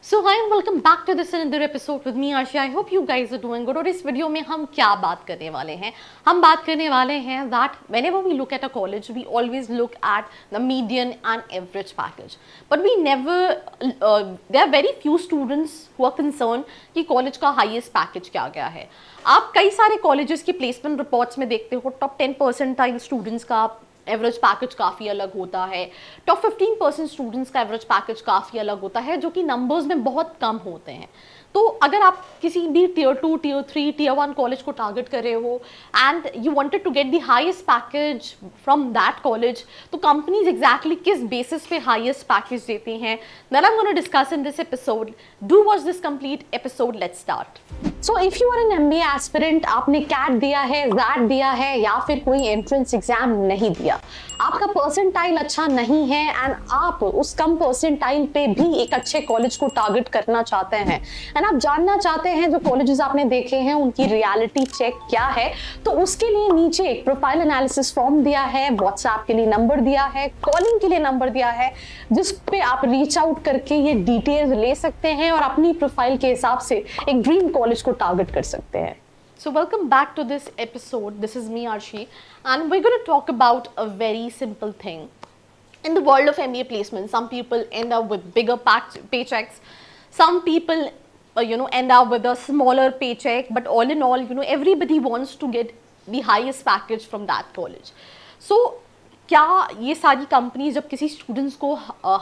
So hi and welcome back to this another episode with me Arshi. I hope you guys are doing good. और इस video में हम क्या बात करने वाले हैं? हम बात करने वाले हैं that whenever we look at a college we always look at the median and average package, but we never there are very few students who are concerned कि कॉलेज का हाईएस्ट पैकेज क्या गया है। आप कई सारे कॉलेजेस की placement reports में देखते हो टॉप 10% स्टूडेंट्स का एवरेज पैकेज काफ़ी अलग होता है, टॉप 15% स्टूडेंट्स का एवरेज पैकेज काफ़ी अलग होता है, जो कि नंबर्स में बहुत कम होते हैं। तो अगर आप किसी भी टियर 2, टियर 3, टियर 1 कॉलेज को टारगेट कर रहे हो and you wanted to get the highest package from that college, तो कंपनीज एग्जैक्टली किस बेसिस पे हाईएस्ट पैकेज देती हैं, that I am gonna discuss in this episode. Do watch this complete episode, let's start. So if you are an MBA aspirant, आपने CAT दिया है, jet दिया है या फिर कोई एंट्रेंस एग्जाम नहीं दिया, आपका परसेंटाइल अच्छा नहीं है एंड आप उस कम परसेंटाइल पे भी एक अच्छे कॉलेज को टारगेट करना चाहते हैं एंड आप जानना चाहते हैं जो कॉलेजेस आपने देखे हैं उनकी रियलिटी चेक क्या है, तो उसके लिए नीचे एक प्रोफाइल एनालिसिस फॉर्म दिया है, व्हाट्सएप के लिए नंबर दिया है, कॉलिंग के लिए नंबर दिया है, जिस पे आप रीच आउट करके ये डिटेल्स ले सकते हैं और अपनी प्रोफाइल के हिसाब से एक ड्रीम कॉलेज को टारगेट कर सकते हैं। So welcome back to this episode. This is me Arshi and we're going to talk about a very simple thing. In the world of MBA placement, some people end up with bigger paychecks. Some people end up with a smaller paycheck, but all in all, everybody wants to get the highest package from that college. So क्या ये सारी company जब किसी students को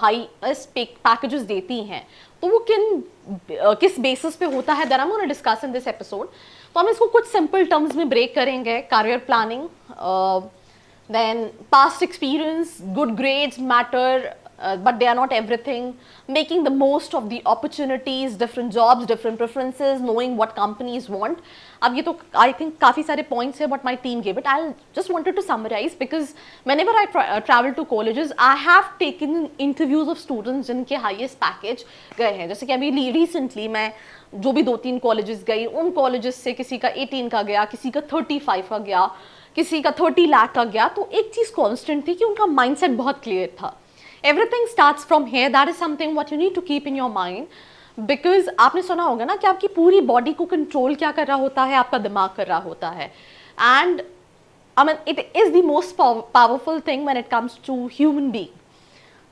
highest packages देती हैं तो वो किस बेसिस पे होता है, that I am gonna discuss in this episode. तो हम इसको कुछ सिंपल टर्म्स में ब्रेक करेंगे। Career planning, then past experience, good grades matter but they are not everything, making the most of the opportunities, different jobs, different preferences, knowing what companies want. अब ये तो I think काफ़ी सारे points है, but my team gave it. I just wanted to summarize because whenever I travel to colleges, I have taken interviews of students जिनके highest package गए हैं। जैसे कि अभी recently मैं जो भी 2-3 colleges गई, उन colleges से किसी का 18 का गया, किसी का 35 का गया, किसी का 30 लाख का गया। तो एक चीज़ constant थी कि उनका mindset बहुत clear था। Everything starts from here. That is something what you need to keep in your mind, because आपने सुना होगा ना कि आपकी पूरी बॉडी को कंट्रोल क्या कर रहा होता है, आपका दिमाग कर रहा होता है। And I mean it is the most powerful thing when it comes to human being.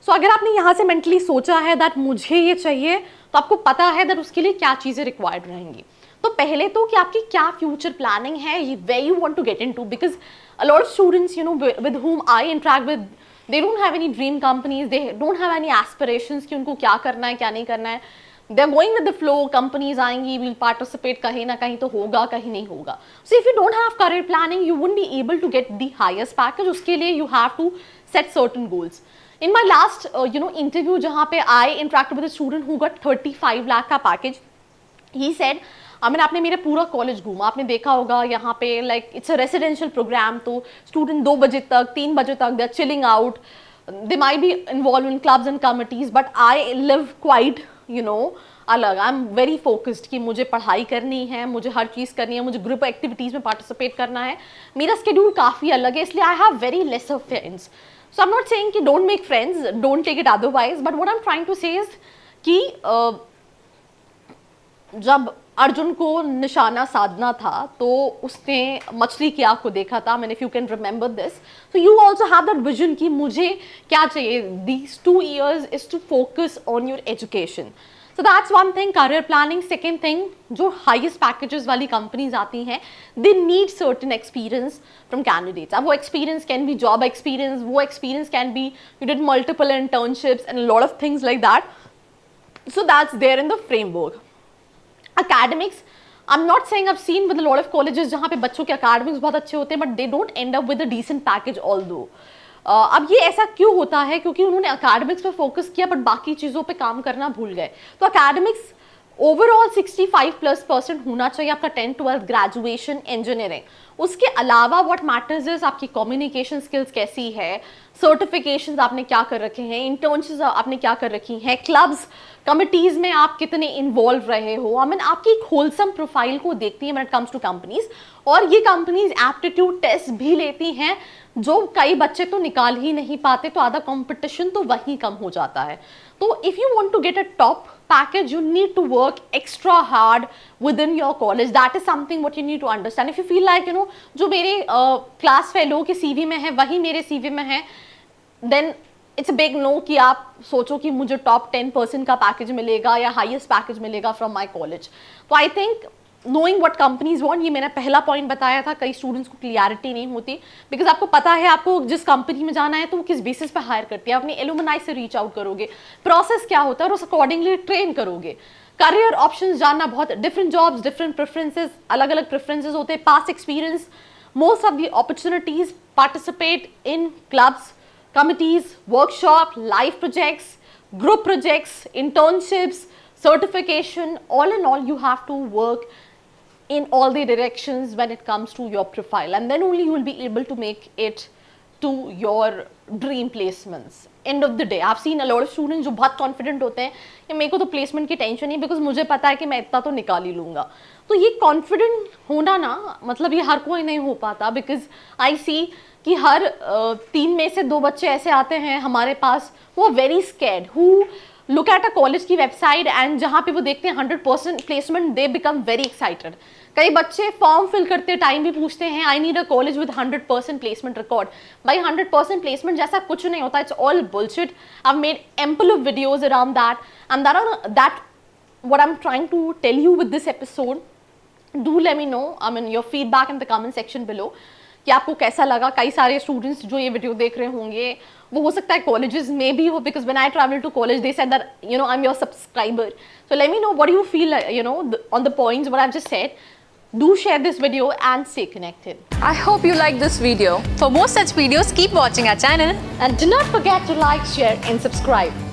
So अगर आपने यहाँ से मेंटली सोचा है दैट मुझे ये चाहिए, तो आपको पता है दैट उसके लिए क्या चीज़ें रिक्वायर्ड रहेंगी। तो पहले तो कि आपकी क्या फ्यूचर प्लानिंग है, where you want to get into, because a lot of students with whom I interact with, they don't have any dream companies, they don't have any aspirations कि उनको क्या करना है क्या नहीं करना है। They're going with the flow, companies आएंगी, will participate, कहीं ना कहीं तो होगा, कहीं नहीं होगा। So if you don't have career planning, you wouldn't be able to get the highest package. उसके लिए you have to set certain goals. In my last interview जहाँ पे I interacted with a student who got 35 lakh का package, he said, आपने मेरा पूरा college घूमा, आपने देखा होगा यहाँ पे like it's a residential programme, तो स्टूडेंट 2 बजे तक 3 बजे तक they are chilling out, they might be involve in clubs and committees, but I live quite अलग। आई एम वेरी फोकस्ड कि मुझे पढ़ाई करनी है, मुझे हर चीज़ करनी है, मुझे ग्रुप एक्टिविटीज़ में पार्टिसिपेट करना है, मेरा स्केड्यूल काफ़ी अलग है, इसलिए I have very less of friends. So I am not saying कि don't make friends, don't take it otherwise, but what I am trying to say is कि जब अर्जुन को निशाना साधना था तो उसने मछली की आँख को देखा था। मैंने, if you can remember this, so you also have that vision कि मुझे क्या चाहिए। These 2 years is to focus on your education. So that's one thing, career planning. Second thing, जो हाईएस्ट पैकेजेस वाली कंपनीज आती हैं, they need certain experience from candidates. अब वो experience can be job experience, वो experience can be you did multiple internships and lot of things like that. So that's there in the framework. Academics, I'm not saying I've seen with a lot of colleges जहाँ पे बच्चों के academics बहुत अच्छे होते हैं, but they don't end up with a decent package although. अब ये ऐसा क्यों होता है? क्योंकि उन्होंने academics पे फोकस किया बट बाकी चीज़ों पे काम करना भूल गए। तो academics ओवरऑल 65+% होना चाहिए आपका 10th 12th ग्रेजुएशन इंजीनियरिंग। उसके अलावा व्हाट मैटर्स इज आपकी कम्युनिकेशन स्किल्स कैसी है, सर्टिफिकेशंस आपने क्या कर रखे हैं, इंटर्नशिप्स आपने क्या कर रखी हैं, क्लब्स कमिटीज में आप कितने इन्वॉल्व रहे हो। आई मीन आपकी एक होलसम प्रोफाइल को देखती है when it comes to companies, और ये कंपनीज एप्टीट्यूड टेस्ट भी लेती हैं जो कई बच्चे तो निकाल ही नहीं पाते, तो आधा कंपटीशन तो वहीं कम हो जाता है। तो if you want to get a top package, you need to work extra hard within your college. That is something what you need to understand. If you feel like, you know, जो मेरे class fellow के CV में है वही मेरे CV में है, then it's a big no कि आप सोचो कि मुझे टॉप 10% का पैकेज मिलेगा या हाईएस्ट पैकेज मिलेगा फ्रॉम माई कॉलेज। तो I think knowing what companies want, ये मैंने पहला पॉइंट बताया था, कई स्टूडेंट्स को क्लियरिटी नहीं होती, बिकॉज आपको पता है आपको जिस कंपनी में जाना है तो वो किस बेसिस पे हायर करती है, अपनी एलुमनाई से रीच आउट करोगे, प्रोसेस क्या होता है और उस अकॉर्डिंगली ट्रेन करोगे। करियर ऑप्शंस जानना बहुत, डिफरेंट जॉब्स, डिफरेंट प्रेफरेंसेज, अलग अलग प्रेफरेंसेज होते हैं, past experience, most of the opportunities, participate in clubs, committees, workshop, live projects, group projects, internships, certification. All in all, you have to work in all the directions when it comes to your profile, and then only you will be able to make it to your dream placements. End of the day, I've seen a lot of students जो बहुत confident होते हैं कि मेरे को तो placement की tension नहीं, बिकॉज मुझे पता है कि मैं इतना तो निकाल ही लूँगा। तो ये कॉन्फिडेंट होना ना, मतलब ये हर कोई नहीं हो पाता, बिकॉज आई सी कि हर 3 में से 2 बच्चे ऐसे आते हैं हमारे पास, वो very scared, who look at a college की वेबसाइट एंड जहाँ पे वो देखते हैं 100% placement, they become very excited. कई बच्चे फॉर्म फिल करते टाइम भी पूछते हैं I need a college with 100% placement record. भाई 100% प्लेसमेंट जैसा कुछ नहीं होता, it's all bullshit. I have made ample of videos around that, and that what I'm trying to tell you with this episode. Do let me know, I mean, your feedback in the comment section below कि आपको कैसा लगा। कई सारे students जो ये video देख रहे होंगे वो हो सकता है कॉलेजेस में भी हो, because when I travel to college they said that you know I am your subscriber. So let me know what you feel, you know, on the points what I have just said. Do share this video and stay connected. I hope you liked this video. For more such videos, keep watching our channel. And do not forget to like, share and subscribe.